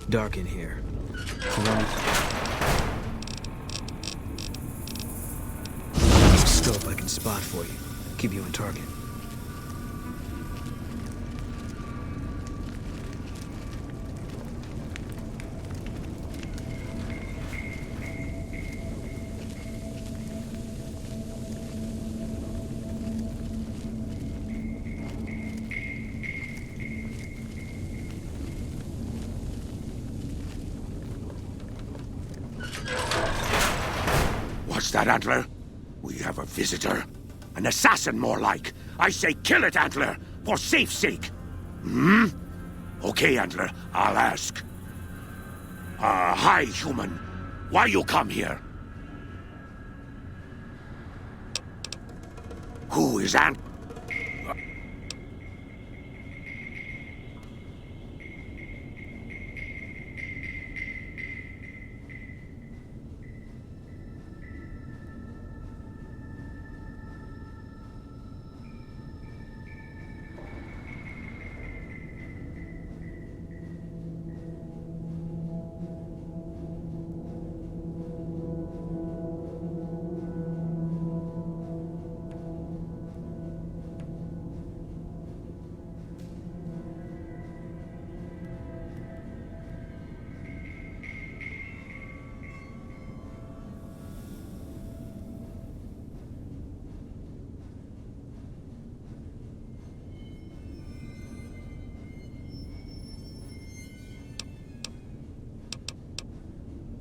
Dark in here. If you want to... Scope I can spot for you. Keep you on target. What's that, Antler? We have a visitor. An assassin, more like. I say kill it, Antler, for safe's sake. Hmm? Okay, Antler, I'll ask. Hi, human. Why you come here? Who is Ant?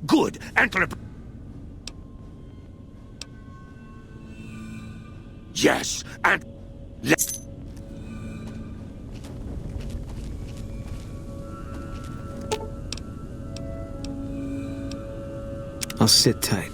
Good, Antler. Yes, and let's. I'll sit tight.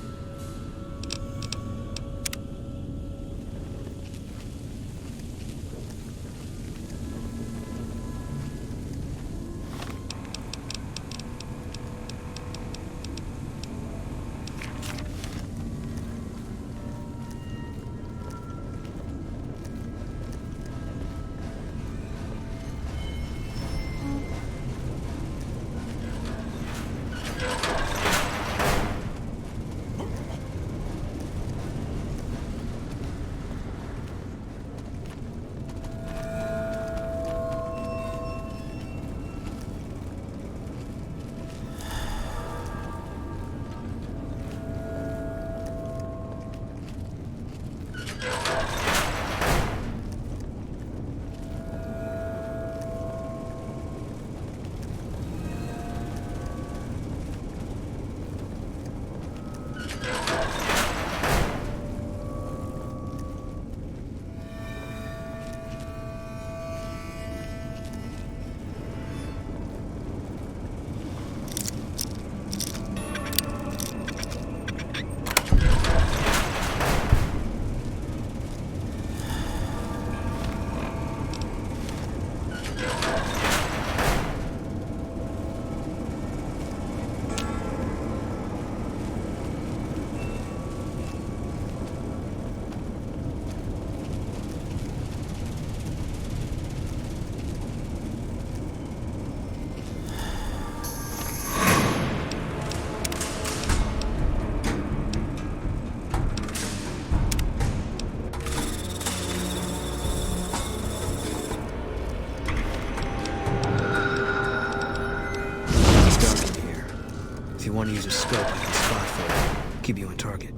If you want to use a scope, I can spot for you. Keep you on target.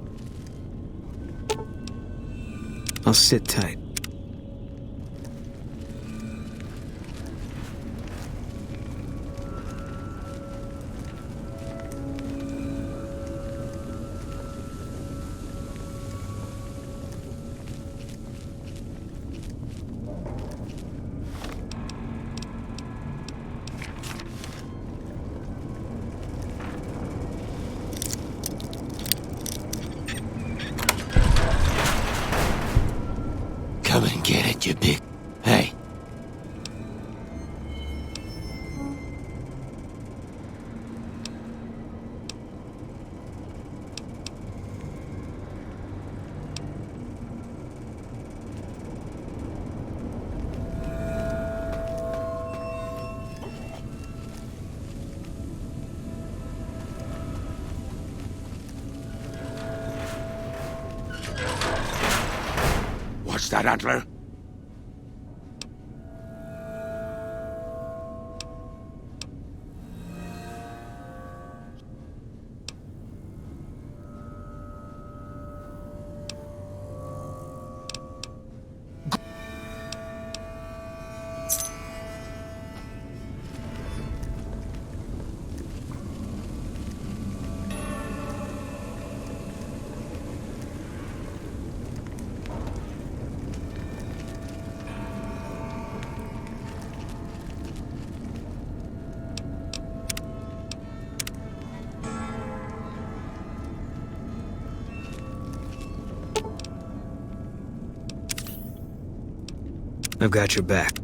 I'll sit tight. Antler? I've got your back.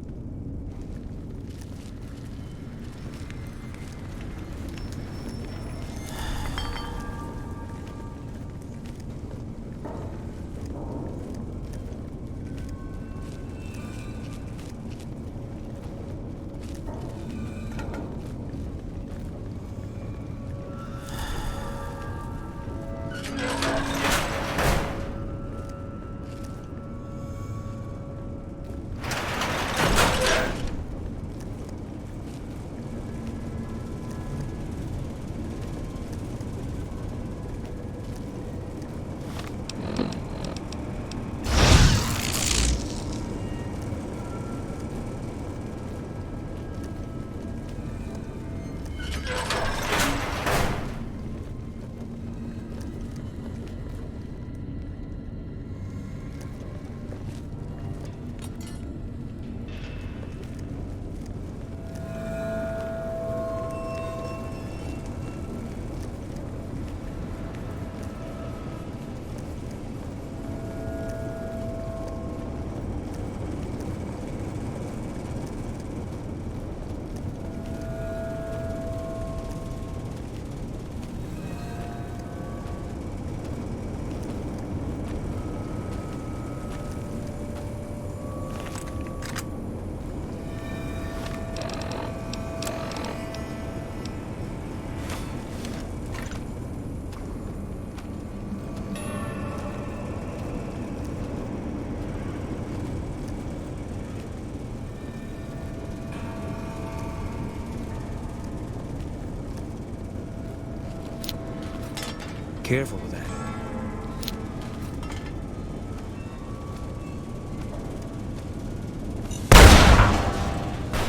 Careful with that.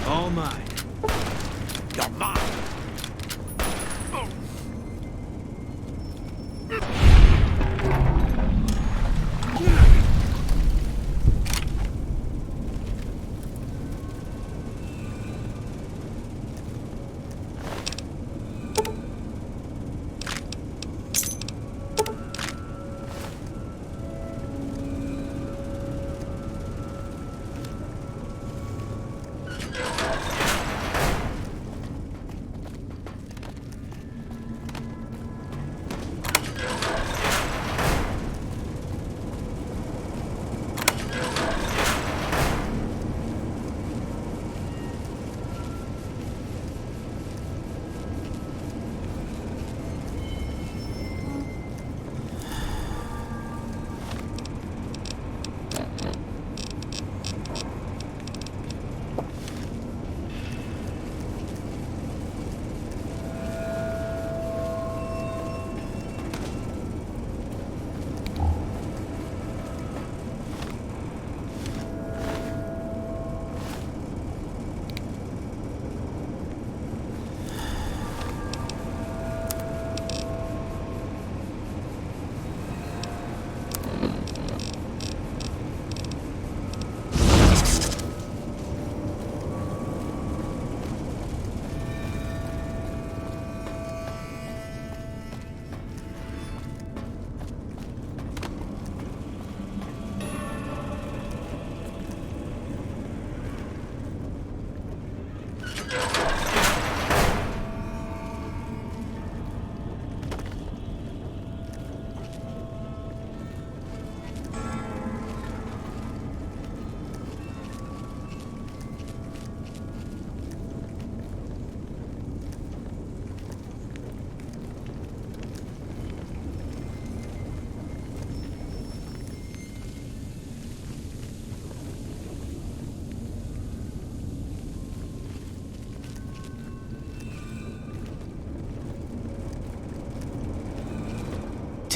All mine. You're mine!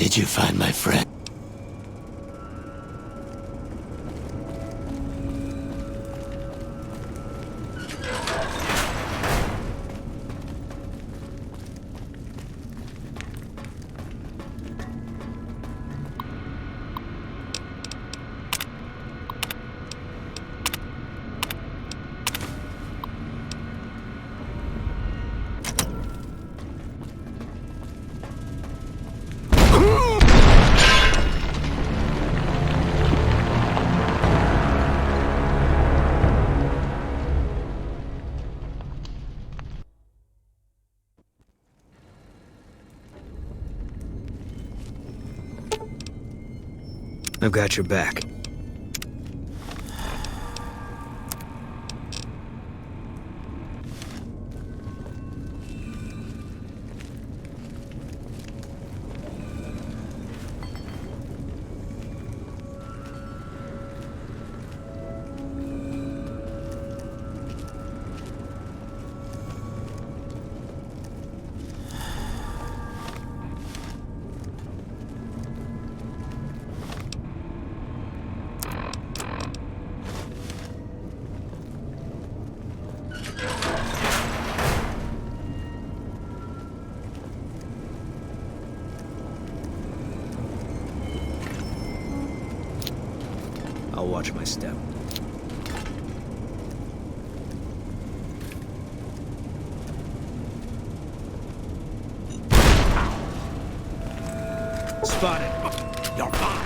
Did you find my friend? I've got your back. I'll watch my step. Spotted. You're fine.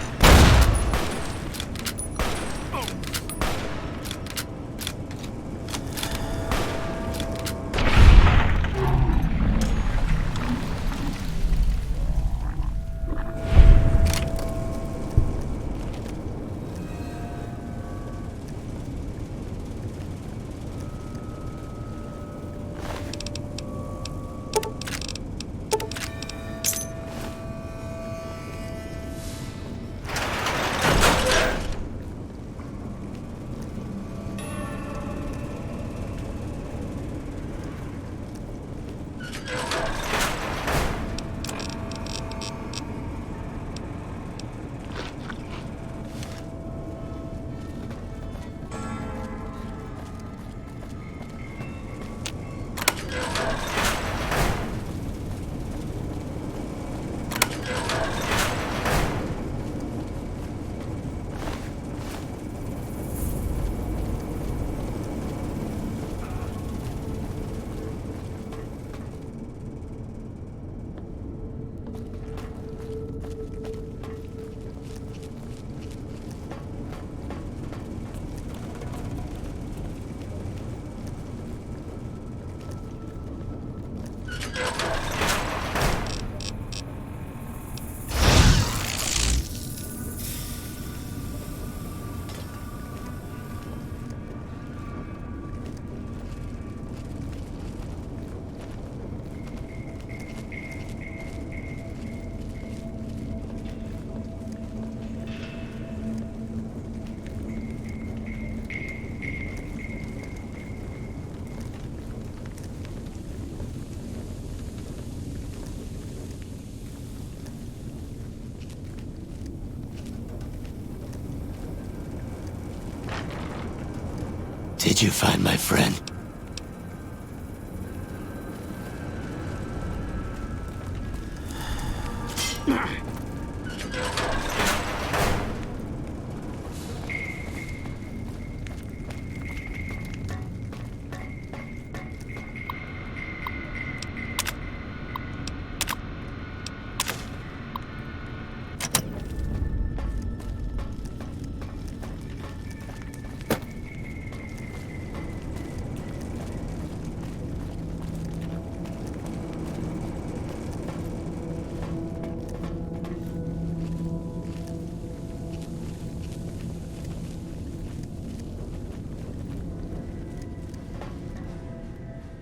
Did you find my friend?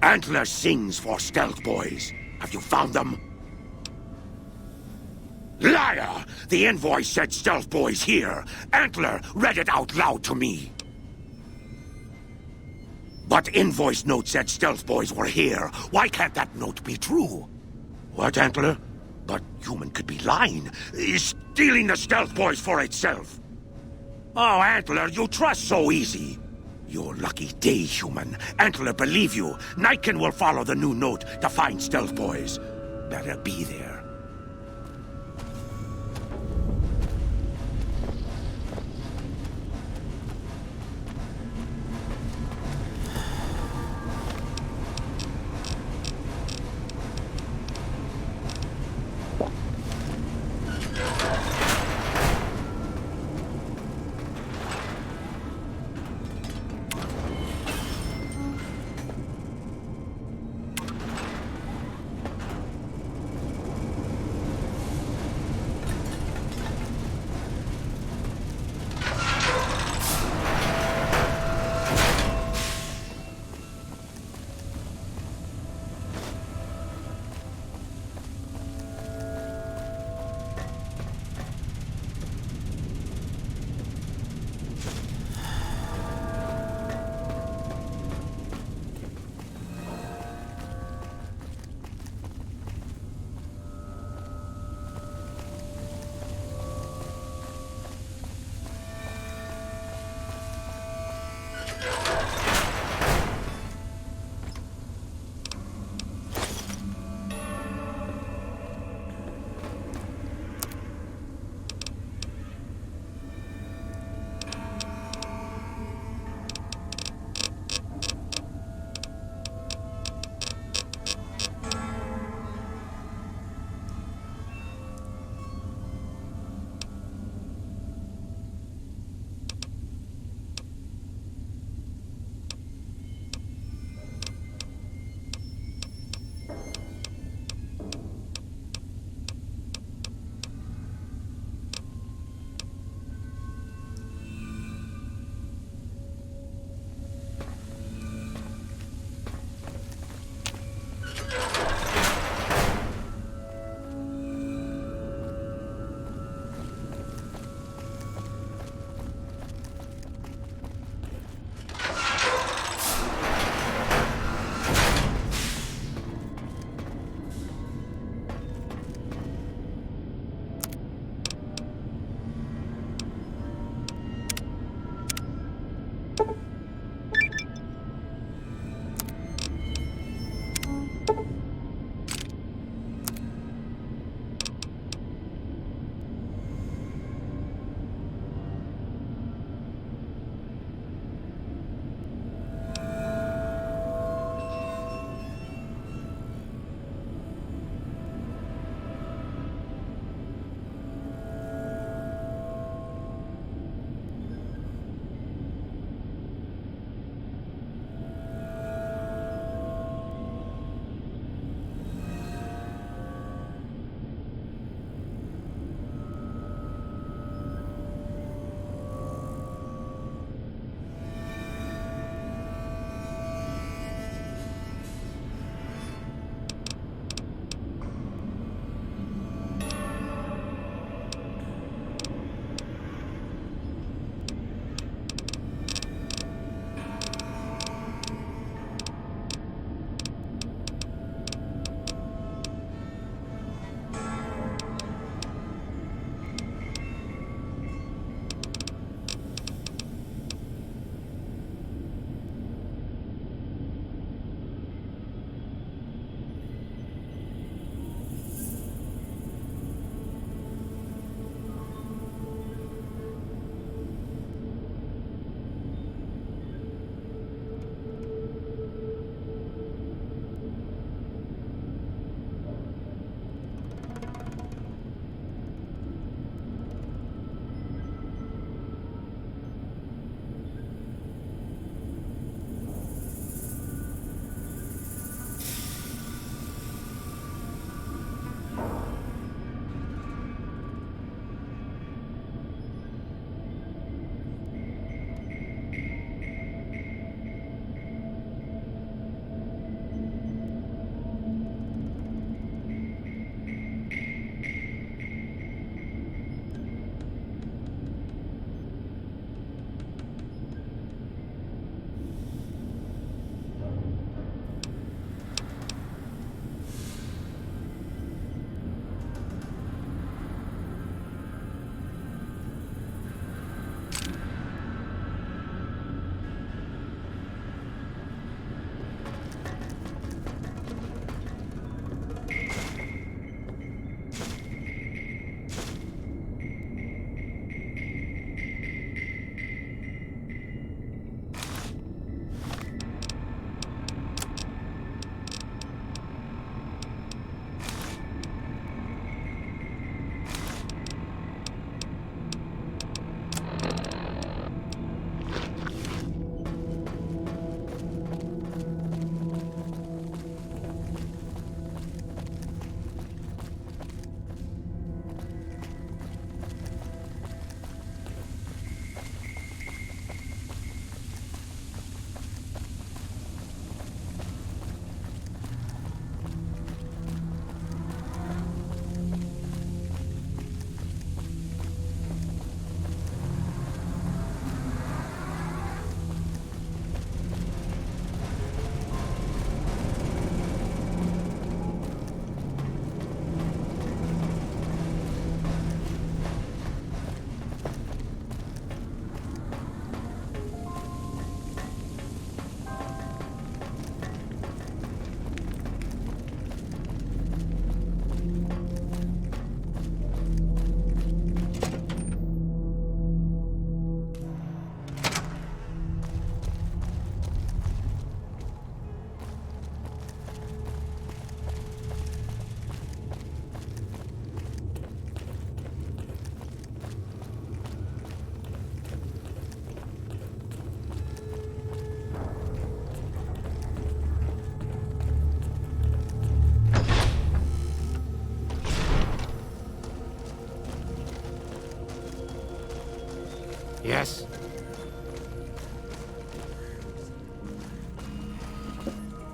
Antler sings for stealth boys. Have you found them? Liar! The invoice said stealth boys here. Antler read it out loud to me. But invoice note said stealth boys were here. Why can't that note be true? What, Antler? But human could be lying, stealing the stealth boys for itself. Oh, Antler, you trust so easy. Your lucky day, human. Antler believe you. Nightkin will follow the new note to find stealth boys. Better be there.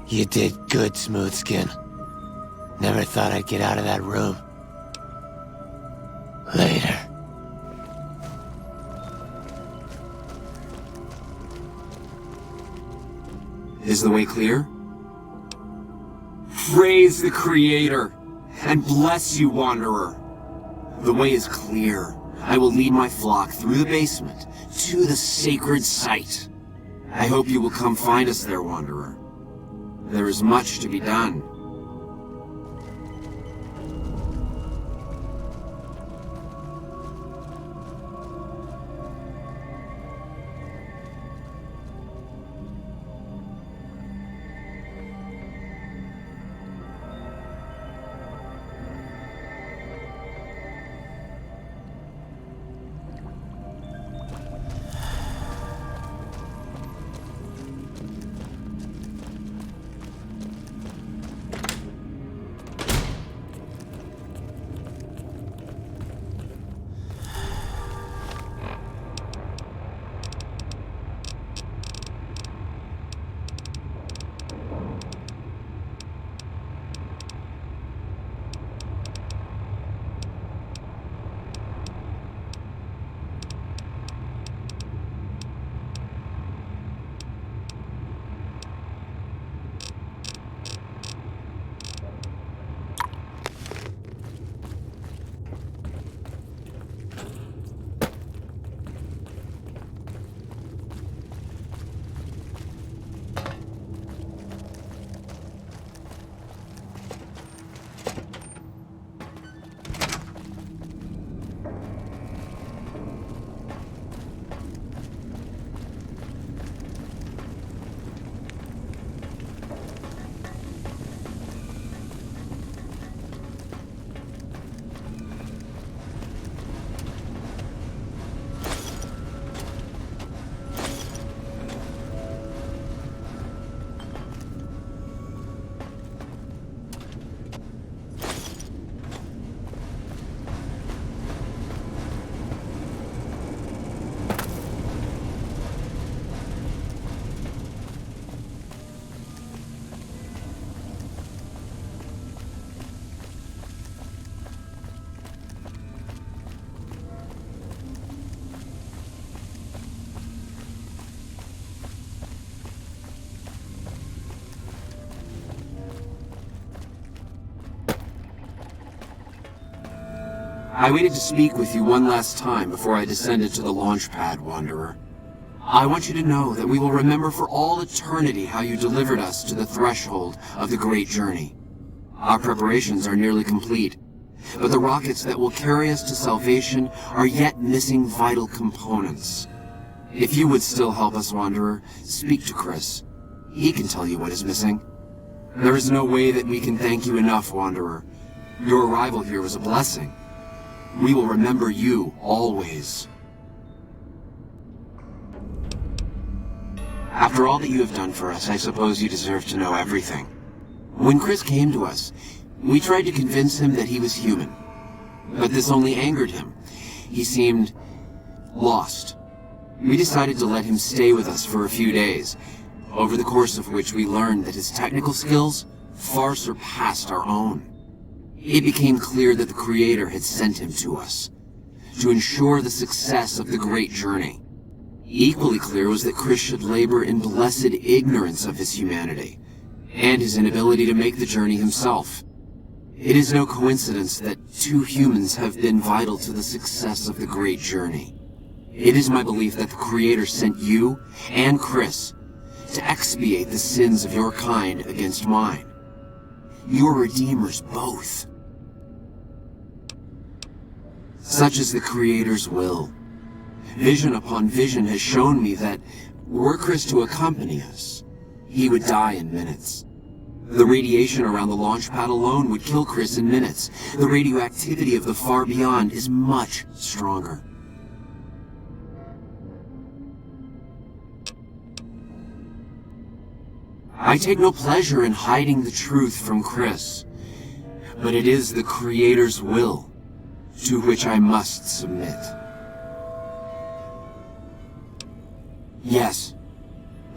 You did good, Smoothskin. Never thought I'd get out of that room. Later. Is the way clear? Praise the Creator, and bless you, Wanderer. The way is clear. I will lead my flock through the basement to the sacred site. I hope you will come find us there, Wanderer. There is much to be done. I waited to speak with you one last time before I descended to the launch pad, Wanderer. I want you to know that we will remember for all eternity how you delivered us to the threshold of the great journey. Our preparations are nearly complete, but the rockets that will carry us to salvation are yet missing vital components. If you would still help us, Wanderer, speak to Chris. He can tell you what is missing. There is no way that we can thank you enough, Wanderer. Your arrival here was a blessing. We will remember you always. After all that you have done for us, I suppose you deserve to know everything. When Chris came to us, we tried to convince him that he was human. But this only angered him. He seemed lost. We decided to let him stay with us for a few days, over the course of which we learned that his technical skills far surpassed our own. It became clear that the Creator had sent him to us, to ensure the success of the great journey. Equally clear was that Chris should labor in blessed ignorance of his humanity, and his inability to make the journey himself. It is no coincidence that two humans have been vital to the success of the great journey. It is my belief that the Creator sent you and Chris to expiate the sins of your kind against mine. Your redeemers both. Such is the Creator's will. Vision upon vision has shown me that, were Chris to accompany us, he would die in minutes. The radiation around the launch pad alone would kill Chris in minutes. The radioactivity of the far beyond is much stronger. I take no pleasure in hiding the truth from Chris, but it is the Creator's will to which I must submit. Yes,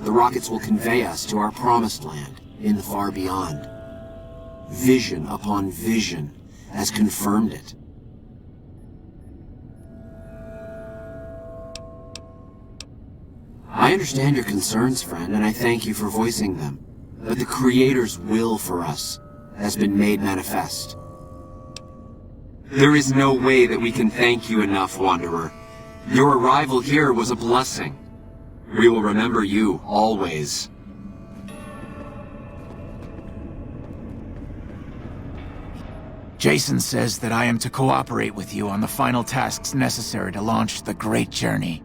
the rockets will convey us to our promised land, in the far beyond. Vision upon vision has confirmed it. I understand your concerns, friend, and I thank you for voicing them. But the Creator's will for us has been made manifest. There is no way that we can thank you enough, Wanderer. Your arrival here was a blessing. We will remember you always. Jason says that I am to cooperate with you on the final tasks necessary to launch the Great Journey.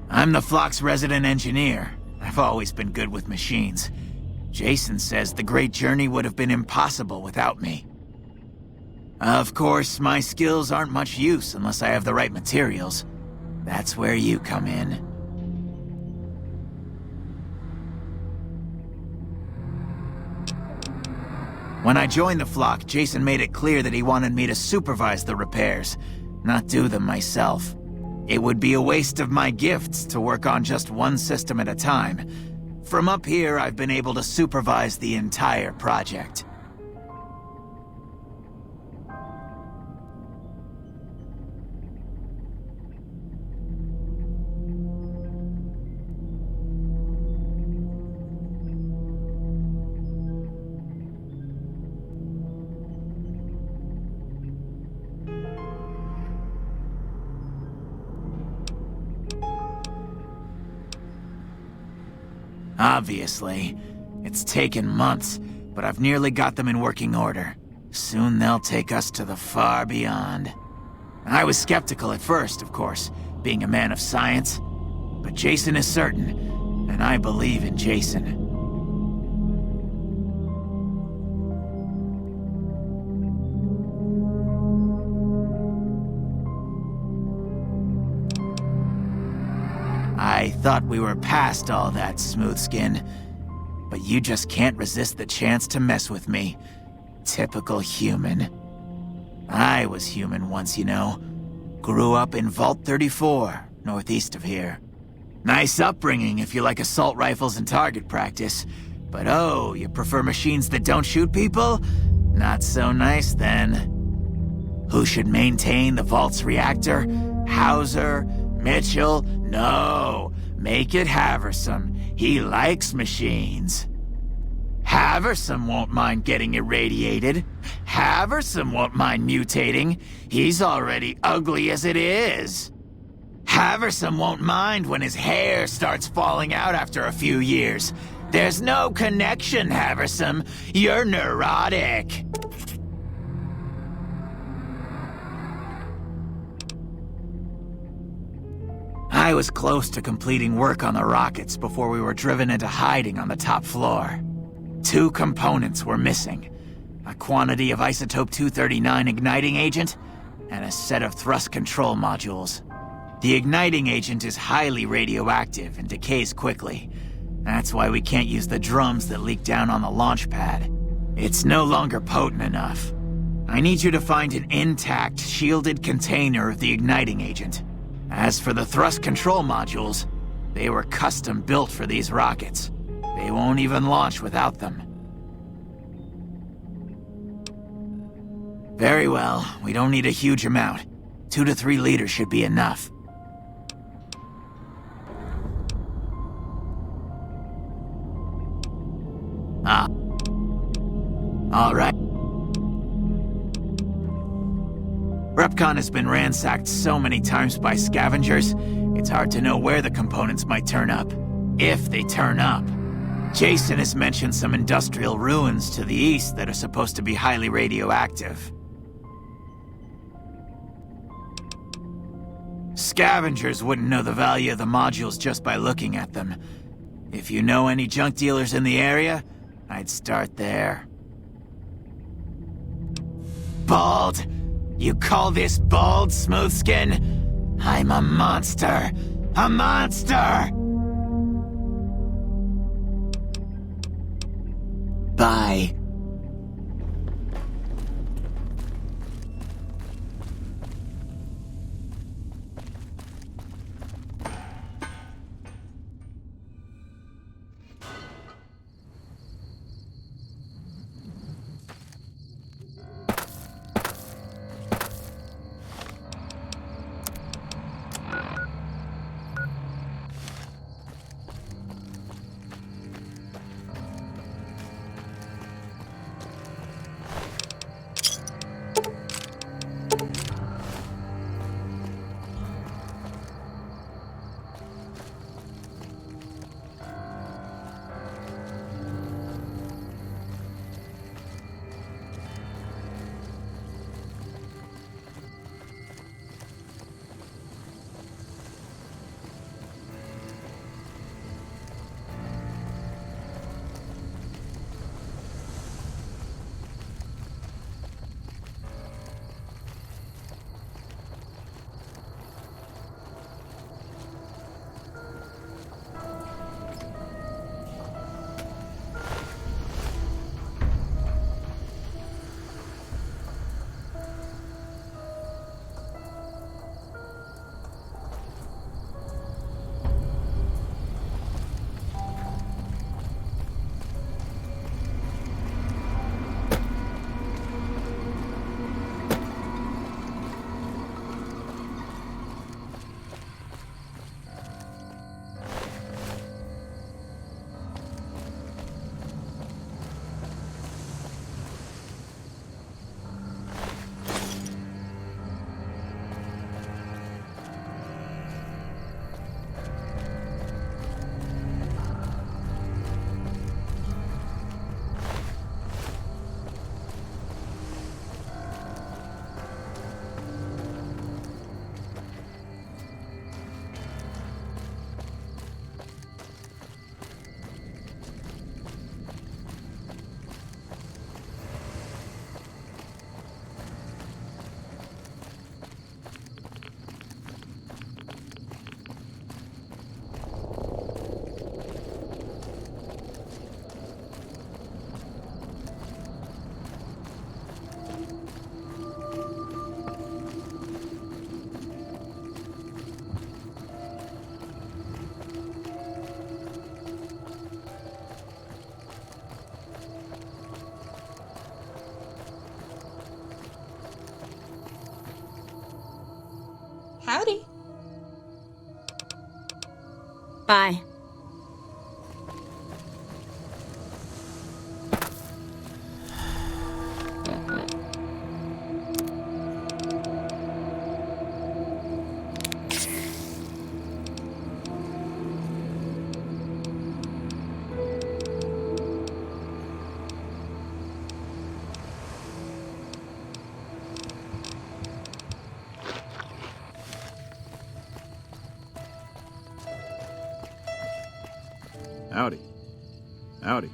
I'm the flock's resident engineer. I've always been good with machines. Jason says the Great Journey would have been impossible without me. Of course, my skills aren't much use unless I have the right materials. That's where you come in. When I joined the flock, Jason made it clear that he wanted me to supervise the repairs, not do them myself. It would be a waste of my gifts to work on just one system at a time. From up here, I've been able to supervise the entire project. Obviously. It's taken months, but I've nearly got them in working order. Soon they'll take us to the far beyond. I was skeptical at first, of course, being a man of science. But Jason is certain, and I believe in Jason. I thought we were past all that, Smoothskin. But you just can't resist the chance to mess with me. Typical human. I was human once, you know. Grew up in Vault 34, northeast of here. Nice upbringing if you like assault rifles and target practice. But oh, you prefer machines that don't shoot people? Not so nice then. Who should maintain the Vault's reactor? Hauser? Mitchell? No. Make it Haversam. He likes machines. Haversam won't mind getting irradiated. Haversam won't mind mutating. He's already ugly as it is. Haversam won't mind when his hair starts falling out after a few years. There's no connection, Haversam. You're neurotic. I was close to completing work on the rockets before we were driven into hiding on the top floor. 2 components were missing. A quantity of isotope 239 igniting agent, and a set of thrust control modules. The igniting agent is highly radioactive and decays quickly. That's why we can't use the drums that leak down on the launch pad. It's no longer potent enough. I need you to find an intact, shielded container of the igniting agent. As for the thrust control modules, they were custom built for these rockets. They won't even launch without them. Very well, we don't need a huge amount. 2 to 3 liters should be enough. Ah. All right. Repcon has been ransacked so many times by scavengers, it's hard to know where the components might turn up. If they turn up. Jason has mentioned some industrial ruins to the east that are supposed to be highly radioactive. Scavengers wouldn't know the value of the modules just by looking at them. If you know any junk dealers in the area, I'd start there. Bald? You call this bald, Smoothskin? I'm a monster. A monster! Bye. Bye. Howdy. Howdy.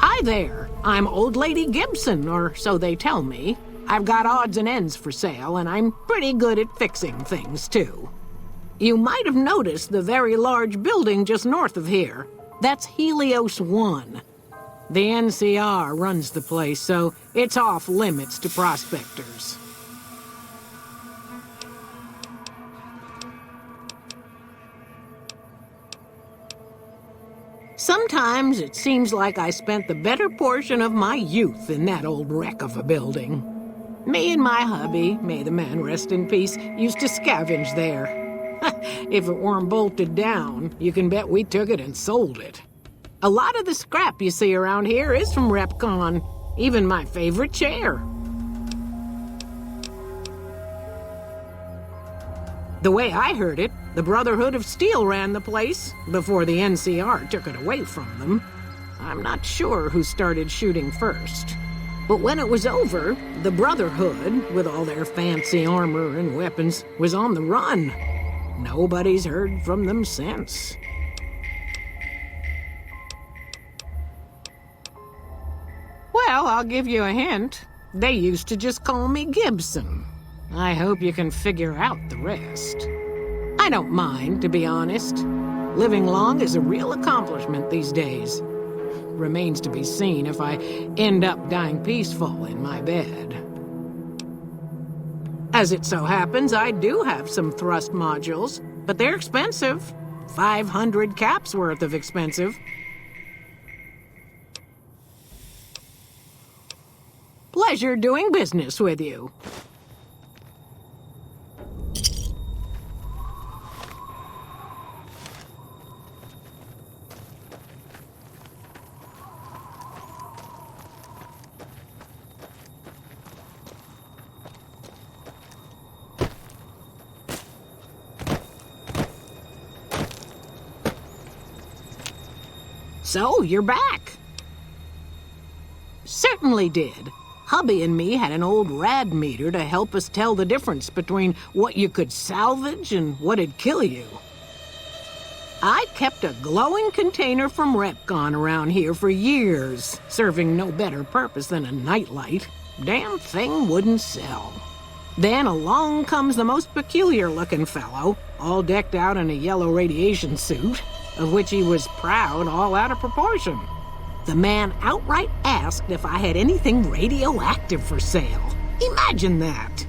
Hi there. I'm Old Lady Gibson, or so they tell me. I've got odds and ends for sale, and I'm pretty good at fixing things, too. You might have noticed the very large building just north of here. That's Helios 1. The NCR runs the place, so it's off limits to prospectors. Sometimes it seems like I spent the better portion of my youth in that old wreck of a building. Me and my hubby, may the man rest in peace, used to scavenge there. If it weren't bolted down, you can bet we took it and sold it. A lot of the scrap you see around here is from RepCon, even my favorite chair. The way I heard it, the Brotherhood of Steel ran the place before the NCR took it away from them. I'm not sure who started shooting first. But when it was over, the Brotherhood, with all their fancy armor and weapons, was on the run. Nobody's heard from them since. Well, I'll give you a hint. They used to just call me Gibson. I hope you can figure out the rest. I don't mind, to be honest. Living long is a real accomplishment these days. Remains to be seen if I end up dying peaceful in my bed. As it so happens, I do have some thrust modules, but they're expensive. 500 caps worth of expensive. Pleasure doing business with you. So, you're back. Certainly did. Hubby and me had an old rad meter to help us tell the difference between what you could salvage and what'd kill you. I kept a glowing container from RepCon around here for years, serving no better purpose than a nightlight. Damn thing wouldn't sell. Then along comes the most peculiar-looking fellow, all decked out in a yellow radiation suit, of which he was proud all out of proportion. The man outright asked if I had anything radioactive for sale. Imagine that!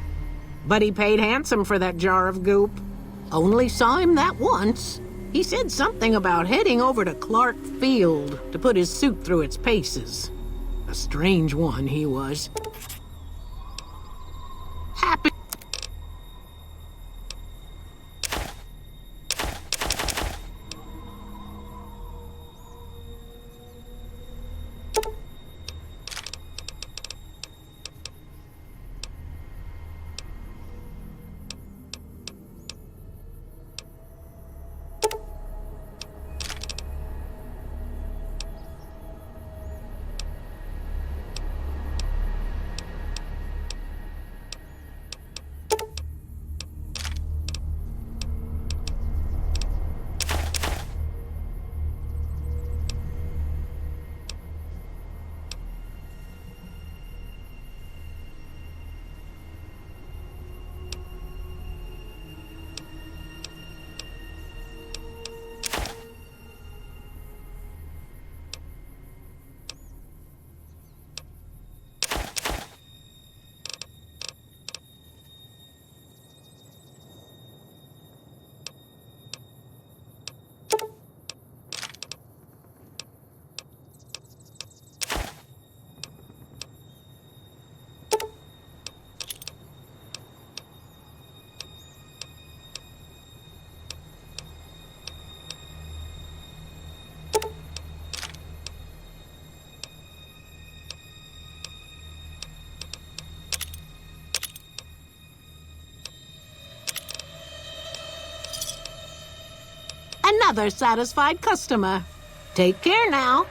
But he paid handsome for that jar of goop. Only saw him that once. He said something about heading over to Clark Field to put his suit through its paces. A strange one he was. Happy. Another satisfied customer. Take care now.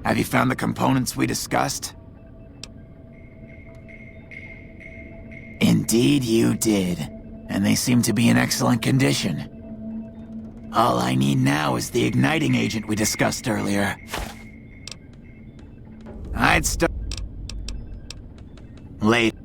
Have you found the components we discussed? Indeed you did, and they seem to be in excellent condition. All I need now is the igniting agent we discussed earlier. I'd start... Late.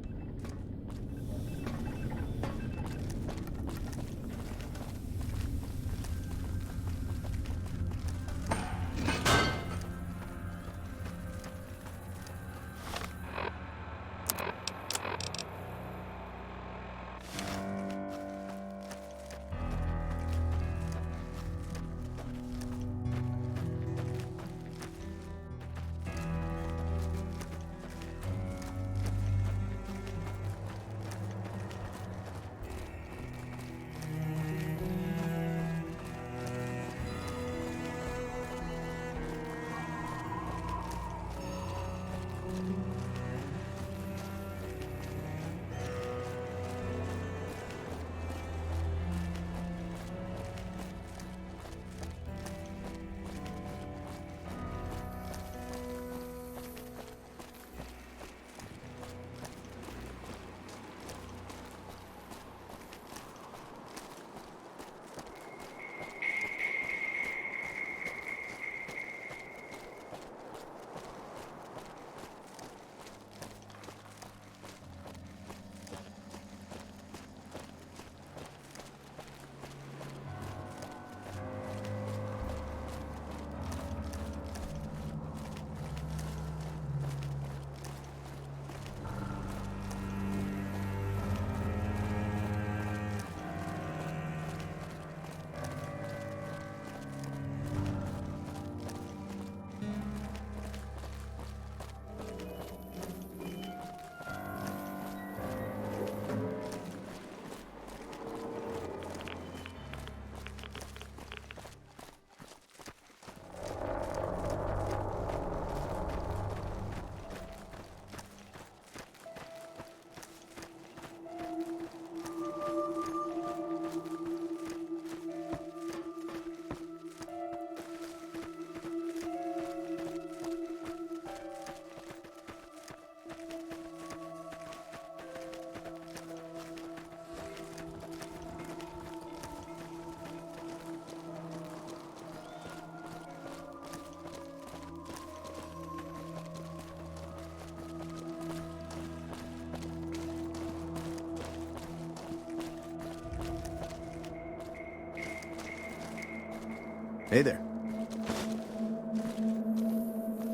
Hey there.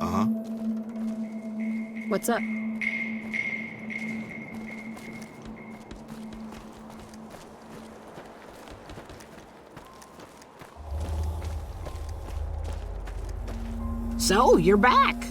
Uh-huh. What's up? So, you're back.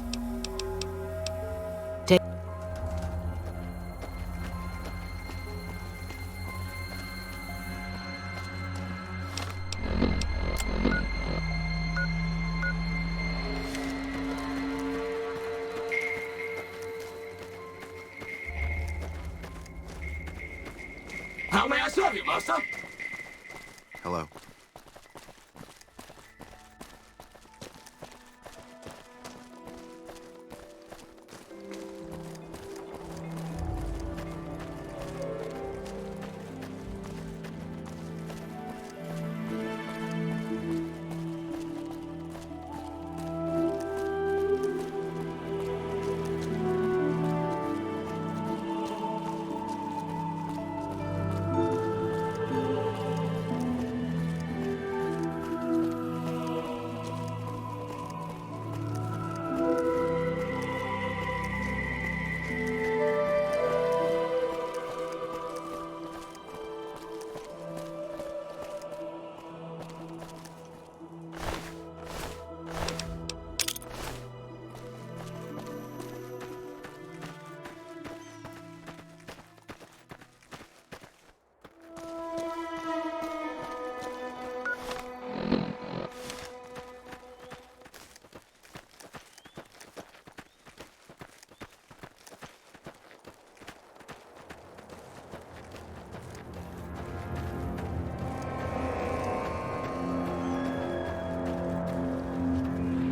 How may I serve you, master? Hello.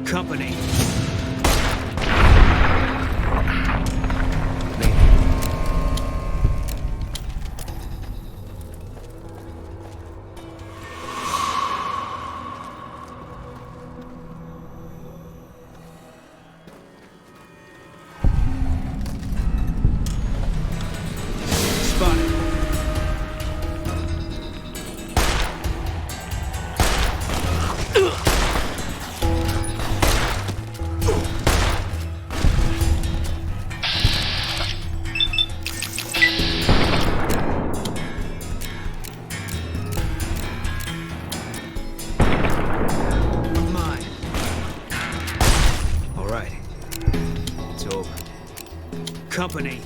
Company. Spotted. Mine. All right. It's over. Company.